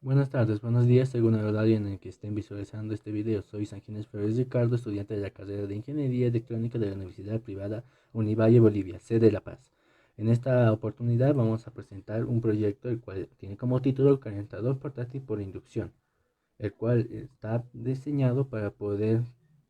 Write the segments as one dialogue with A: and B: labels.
A: Buenas tardes, buenos días, según el horario en el que estén visualizando este video. Soy Sanginés Flores Ricardo, estudiante de la carrera de Ingeniería Electrónica de la Universidad Privada Univalle Bolivia, sede La Paz. En esta oportunidad vamos a presentar un proyecto el cual tiene como título Calentador portátil por inducción, el cual está diseñado para poder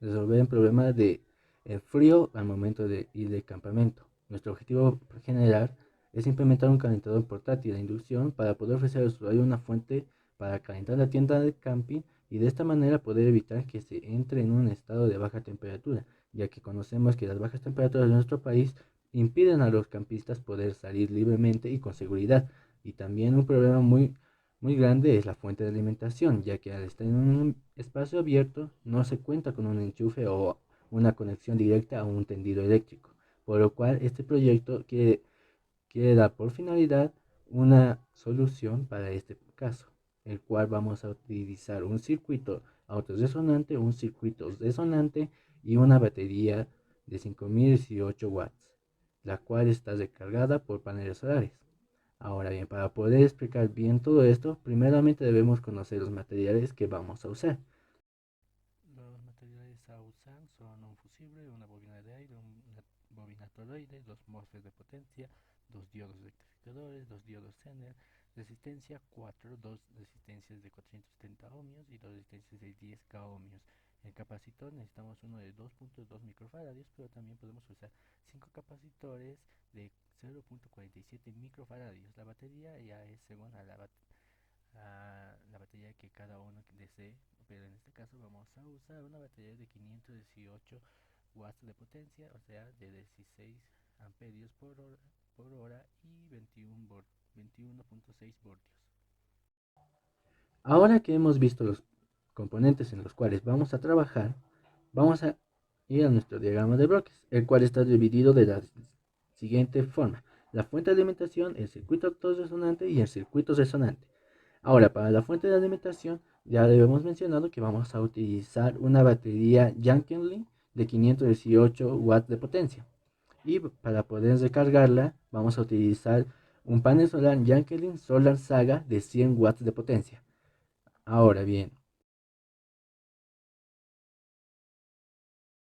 A: resolver el problema de frío al momento de ir de campamento. Nuestro objetivo general es implementar un calentador portátil de inducción para poder ofrecer al usuario una fuente para calentar la tienda de camping y de esta manera poder evitar que se entre en un estado de baja temperatura, ya que conocemos que las bajas temperaturas de nuestro país impiden a los campistas poder salir libremente y con seguridad. Y también un problema muy grande es la fuente de alimentación, ya que al estar en un espacio abierto no se cuenta con un enchufe o una conexión directa a un tendido eléctrico, por lo cual este proyecto quiere dar por finalidad una solución para este caso, el cual vamos a utilizar un circuito autorresonante, un circuito resonante y una batería de 5018 watts, la cual está recargada por paneles solares. Ahora bien, para poder explicar bien todo esto, primeramente debemos conocer los materiales que vamos a usar. Los materiales a usar son un fusible, una bobina de aire, una bobina toroide, dos MOSFET de potencia, dos diodos rectificadores, dos diodos Zener, resistencia 4, dos resistencias de 470 ohmios y dos resistencias de 10K ohmios. El capacitor necesitamos uno de 2.2 microfaradios, pero también podemos usar 5 capacitores de 0.47 microfaradios. La batería ya es según a la batería que cada uno desee, pero en este caso vamos a usar una batería de 518 watts de potencia, o sea, de 16 amperios por hora y 21.6 voltios. Ahora que hemos visto los componentes en los cuales vamos a trabajar, vamos a ir a nuestro diagrama de bloques, el cual está dividido de la siguiente forma: la fuente de alimentación, el circuito autorresonante y el circuito resonante. Ahora, para la fuente de alimentación, ya habíamos mencionado que vamos a utilizar una batería Jankelin de 518 watts de potencia. Y para poder recargarla, vamos a utilizar un panel solar Jankelin Solar Saga de 100 watts de potencia. Ahora bien,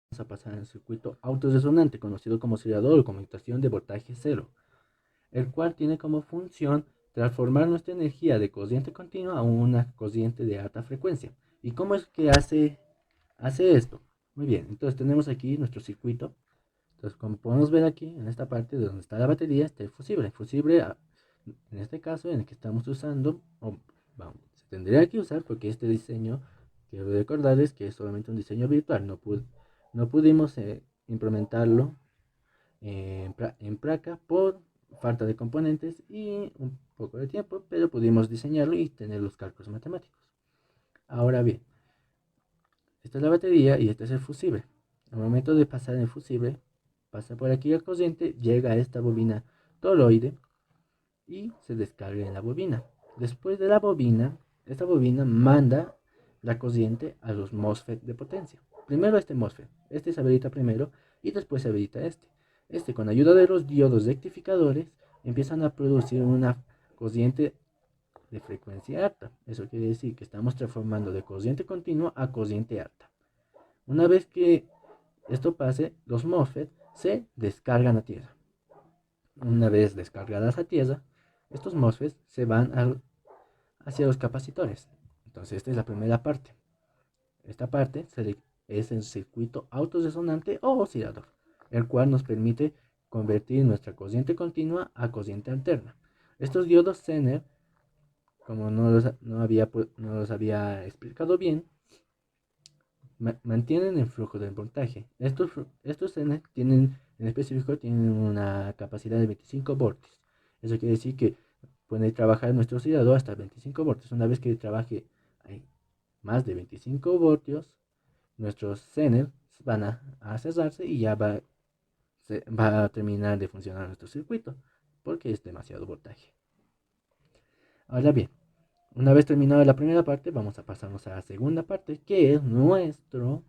A: vamos a pasar al circuito autorresonante, conocido como oscilador o conmutación de voltaje cero, el cual tiene como función transformar nuestra energía de corriente continua a una corriente de alta frecuencia. ¿Y cómo es que hace esto? Muy bien, entonces tenemos aquí nuestro circuito. Entonces, como podemos ver aquí, en esta parte de donde está la batería, está el fusible. En este caso, en el que estamos usando, vamos, se tendría que usar porque este diseño, quiero recordarles que es solamente un diseño virtual. No pudimos implementarlo en placa por falta de componentes y un poco de tiempo, pero pudimos diseñarlo y tener los cálculos matemáticos. Ahora bien, esta es la batería y este es el fusible. Al momento de pasar el fusible, pasa por aquí la corriente, llega a esta bobina toroide y se descarga en la bobina. Después de la bobina, esta bobina manda la corriente a los MOSFET de potencia. Primero este MOSFET, este se habilita primero y después se habilita este. Este, con ayuda de los diodos rectificadores, empiezan a producir una corriente de frecuencia alta. Eso quiere decir que estamos transformando de corriente continua a corriente alta. Una vez que esto pase, los MOSFET se descargan a tierra. Una vez descargadas a tierra, estos MOSFET se van hacia los capacitores. Entonces esta es la primera parte. Esta parte es el circuito autorresonante o oscilador, el cual nos permite convertir nuestra corriente continua a corriente alterna. Estos diodos Zener, como no los había explicado bien, mantienen el flujo del voltaje. Estos tienen, en específico, tienen una capacidad de 25 voltios. Eso quiere decir que puede trabajar nuestro oscilador hasta 25 voltios. Una vez que trabaje más de 25 voltios, nuestros Zener van a cerrarse y ya va a terminar de funcionar nuestro circuito, porque es demasiado voltaje. Ahora bien, una vez terminada la primera parte, vamos a pasarnos a la segunda parte, que es nuestro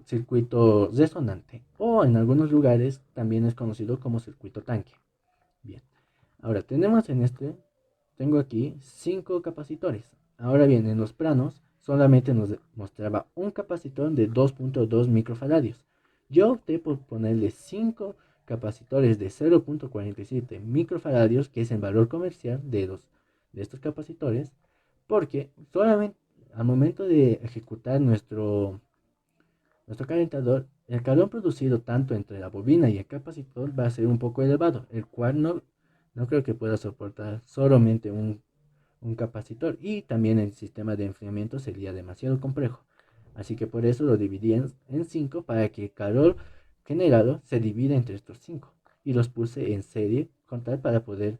A: circuito resonante, o en algunos lugares también es conocido como circuito tanque. Bien, ahora tenemos en este tengo aquí 5 capacitores. Ahora bien, en los planos solamente nos mostraba un capacitor de 2.2 microfaradios. Yo opté por ponerle 5 capacitores de 0.47 microfaradios, que es el valor comercial de estos capacitores, porque solamente al momento de ejecutar nuestro calentador, el calor producido tanto entre la bobina y el capacitor va a ser un poco elevado, el cual no creo que pueda soportar solamente un capacitor, y también el sistema de enfriamiento sería demasiado complejo. Así que por eso lo dividí en 5 para que el calor generado se divida entre estos 5, y los puse en serie con tal para poder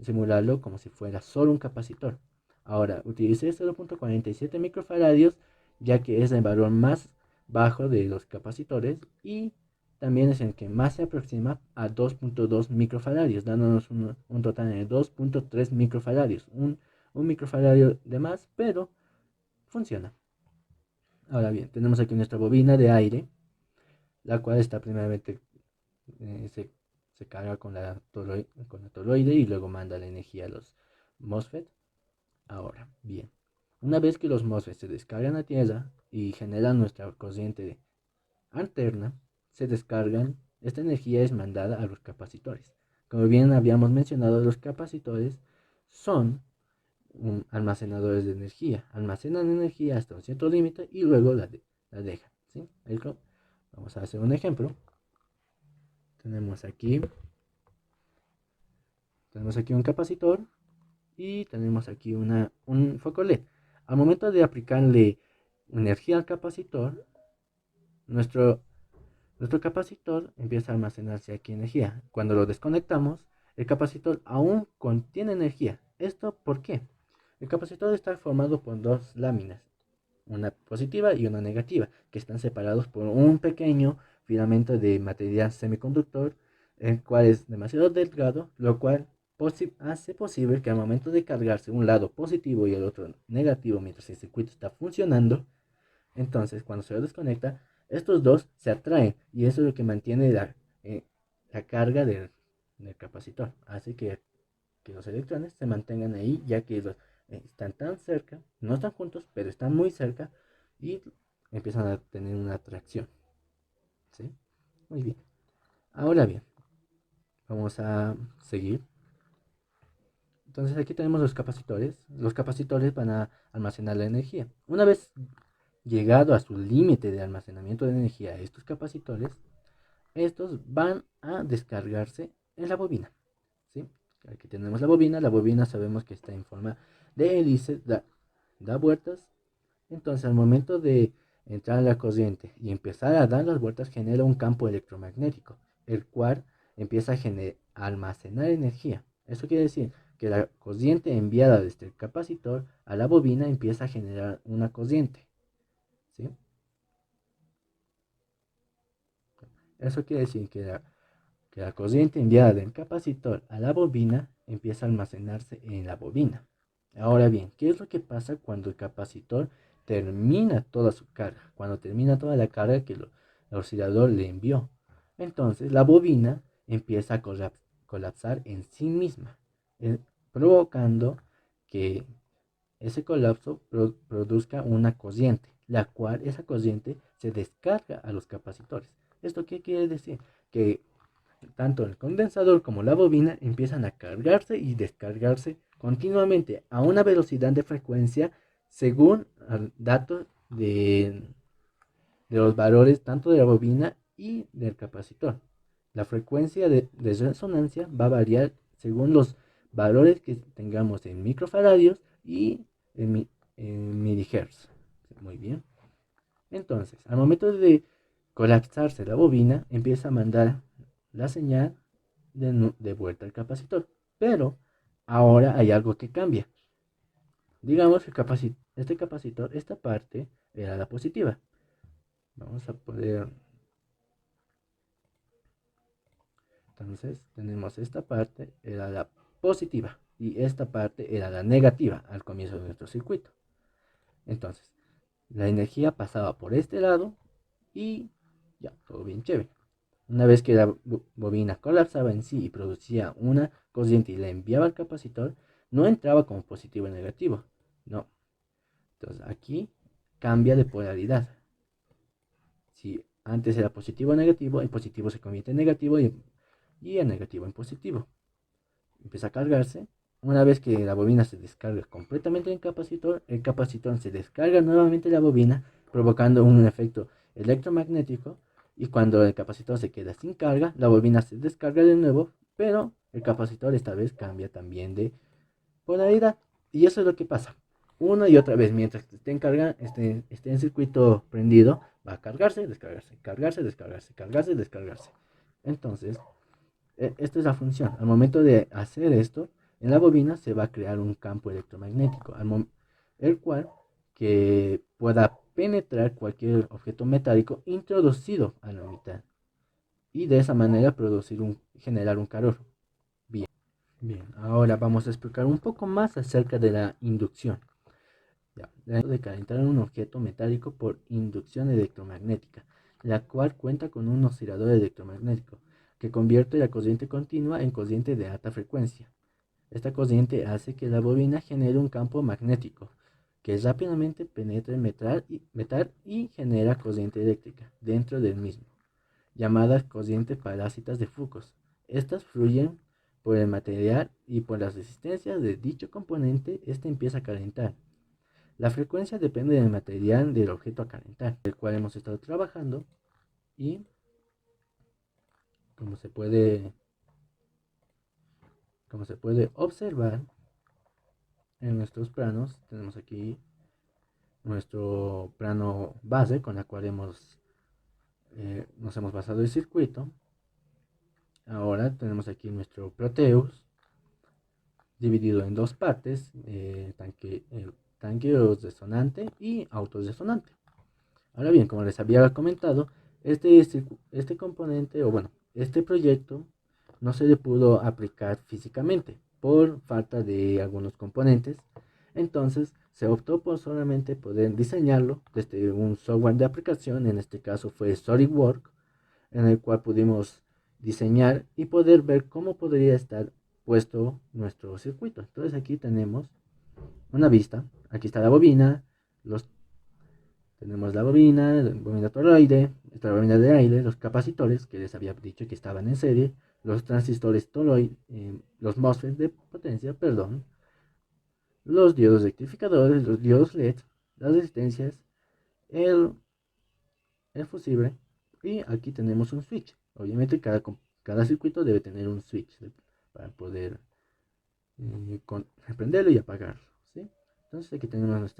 A: simularlo como si fuera solo un capacitor. Ahora utilicé 0.47 microfaradios, ya que es el valor más bajo de los capacitores y también es el que más se aproxima a 2.2 microfaradios, dándonos un total de 2.3 microfaradios, un microfaradio de más, pero funciona. Ahora bien, tenemos aquí nuestra bobina de aire, la cual está primeramente, eh, se, se carga con la toroide y luego manda la energía a los MOSFET. Ahora, bien, una vez que los MOSFET se descargan a tierra y generan nuestra corriente alterna, se descargan, esta energía es mandada a los capacitores. Como bien habíamos mencionado, los capacitores son almacenadores de energía. Almacenan energía hasta un cierto límite y luego la dejan. ¿Sí? Vamos a hacer un ejemplo. Tenemos aquí, tenemos aquí un capacitor y tenemos aquí un foco LED. Al momento de aplicarle energía al capacitor, nuestro, nuestro capacitor empieza a almacenarse aquí energía. Cuando lo desconectamos, el capacitor aún contiene energía. ¿Esto por qué? El capacitor está formado por dos láminas, una positiva y una negativa, que están separados por un pequeño filamento de material semiconductor, el cual es demasiado delgado, lo cual hace posible que al momento de cargarse un lado positivo y el otro negativo mientras el circuito está funcionando, entonces cuando se lo desconecta, estos dos se atraen y eso es lo que mantiene la carga del capacitor. Hace que los electrones se mantengan ahí, ya que están tan cerca, no están juntos, pero están muy cerca y empiezan a tener una atracción. ¿Sí? Muy bien. Ahora bien, vamos a seguir. Entonces aquí tenemos los capacitores. Los capacitores van a almacenar la energía. Una vez llegado a su límite de almacenamiento de energía, estos capacitores, estos van a descargarse en la bobina. ¿Sí? Aquí tenemos la bobina sabemos que está en forma de hélice, da vueltas, entonces al momento de entrar a la corriente y empezar a dar las vueltas genera un campo electromagnético, el cual empieza a almacenar energía. Eso quiere decir que la corriente enviada desde el capacitor a la bobina empieza a generar una corriente. ¿Sí? Eso quiere decir que la corriente enviada del capacitor a la bobina empieza a almacenarse en la bobina. Ahora bien, ¿qué es lo que pasa cuando el capacitor termina toda su carga? Cuando termina toda la carga que el oscilador le envió. Entonces la bobina empieza a colapsar en sí misma, provocando que ese colapso produzca una corriente, la cual esa corriente se descarga a los capacitores. ¿Esto qué quiere decir? Que tanto el condensador como la bobina empiezan a cargarse y descargarse continuamente a una velocidad de frecuencia según datos de los valores tanto de la bobina y del capacitor. La frecuencia de resonancia va a variar según los valores que tengamos en microfaradios y en milihertz. Muy bien. Entonces, al momento de colapsarse la bobina, empieza a mandar la señal de vuelta al capacitor. Pero ahora hay algo que cambia. Digamos que este capacitor, esta parte era la positiva. Vamos a poder. Entonces tenemos esta parte era la positiva y esta parte era la negativa al comienzo de nuestro circuito. Entonces la energía pasaba por este lado y ya, todo bien chévere. Una vez que la bobina colapsaba en sí y producía una corriente y la enviaba al capacitor, no entraba como positivo y negativo, no. Entonces aquí cambia de polaridad. Si antes era positivo o negativo, el positivo se convierte en negativo y el negativo en positivo. Empieza a cargarse. Una vez que la bobina se descarga completamente en el capacitor se descarga nuevamente la bobina, provocando un efecto electromagnético. Y cuando el capacitor se queda sin carga, la bobina se descarga de nuevo, pero el capacitor esta vez cambia también de polaridad. Y eso es lo que pasa. Una y otra vez, mientras esté en circuito prendido, va a cargarse, descargarse, cargarse, descargarse, cargarse, descargarse. Entonces, esta es la función. Al momento de hacer esto, en la bobina se va a crear un campo electromagnético, el cual que pueda penetrar cualquier objeto metálico introducido a la mitad y de esa manera generar un calor. Bien, bien, ahora vamos a explicar un poco más acerca de la inducción. Ya, de calentar un objeto metálico por inducción electromagnética, la cual cuenta con un oscilador electromagnético que convierte la corriente continua en corriente de alta frecuencia. Esta corriente hace que la bobina genere un campo magnético que rápidamente penetra el metal y genera corriente eléctrica dentro del mismo, llamadas corrientes parásitas de Foucault. Estas fluyen por el material y por las resistencias de dicho componente, este empieza a calentar. La frecuencia depende del material del objeto a calentar, el cual hemos estado trabajando y como se puede, como se puede observar en nuestros planos, tenemos aquí nuestro plano base con la cual nos hemos basado el circuito. Ahora tenemos aquí nuestro Proteus dividido en dos partes, tanque resonante y autorresonante. Ahora bien, como les había comentado, este componente, o bueno, este proyecto no se le pudo aplicar físicamente por falta de algunos componentes. Entonces se optó por solamente poder diseñarlo desde un software de aplicación, en este caso fue SolidWorks, en el cual pudimos diseñar y poder ver cómo podría estar puesto nuestro circuito. Entonces aquí tenemos una vista, aquí está la bobina, tenemos la bobina toroide, esta bobina de aire, los capacitores que les había dicho que estaban en serie, los transistores toroide, los MOSFET de potencia, perdón, los diodos rectificadores, los diodos LED, las resistencias, el, el fusible y aquí tenemos un switch. Obviamente cada circuito debe tener un switch para poder prenderlo y apagarlo, ¿sí? Entonces aquí tenemos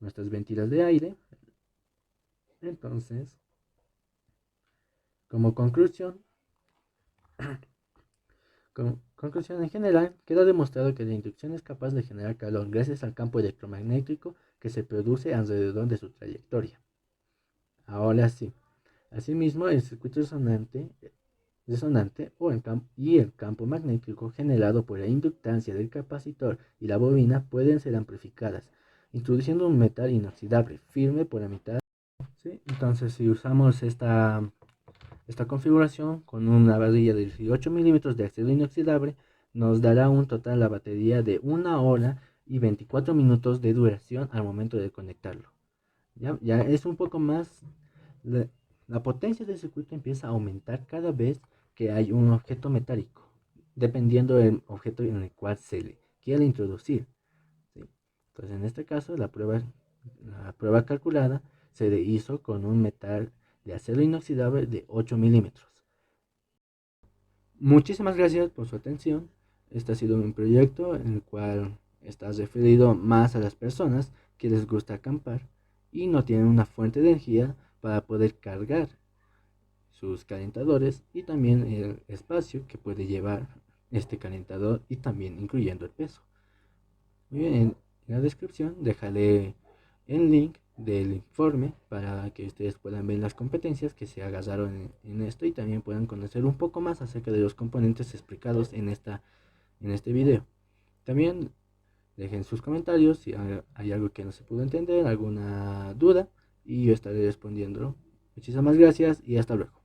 A: nuestras ventilas de aire. Entonces, como conclusión, en general, queda demostrado que la inducción es capaz de generar calor gracias al campo electromagnético que se produce alrededor de su trayectoria. Ahora sí, asimismo, el circuito resonante y el campo magnético generado por la inductancia del capacitor y la bobina pueden ser amplificadas, introduciendo un metal inoxidable firme por la mitad. ¿Sí? Entonces, si usamos esta configuración con una varilla de 18 milímetros de acero inoxidable, nos dará un total la batería de 1 hora y 24 minutos de duración al momento de conectarlo. Ya es un poco más, la potencia del circuito empieza a aumentar cada vez que hay un objeto metálico, dependiendo del objeto en el cual se le quiera introducir, ¿sí? Entonces en este caso la prueba calculada se le hizo con un metal de acero inoxidable de 8 milímetros. Muchísimas gracias por su atención. Este ha sido un proyecto en el cual está referido más a las personas que les gusta acampar y no tienen una fuente de energía para poder cargar sus calentadores y también el espacio que puede llevar este calentador y también incluyendo el peso. Muy bien, en la descripción dejaré el link del informe para que ustedes puedan ver las competencias que se agarraron en esto y también puedan conocer un poco más acerca de los componentes explicados en este video. También dejen sus comentarios si hay algo que no se pudo entender, alguna duda, y yo estaré respondiendo. Muchísimas gracias y hasta luego.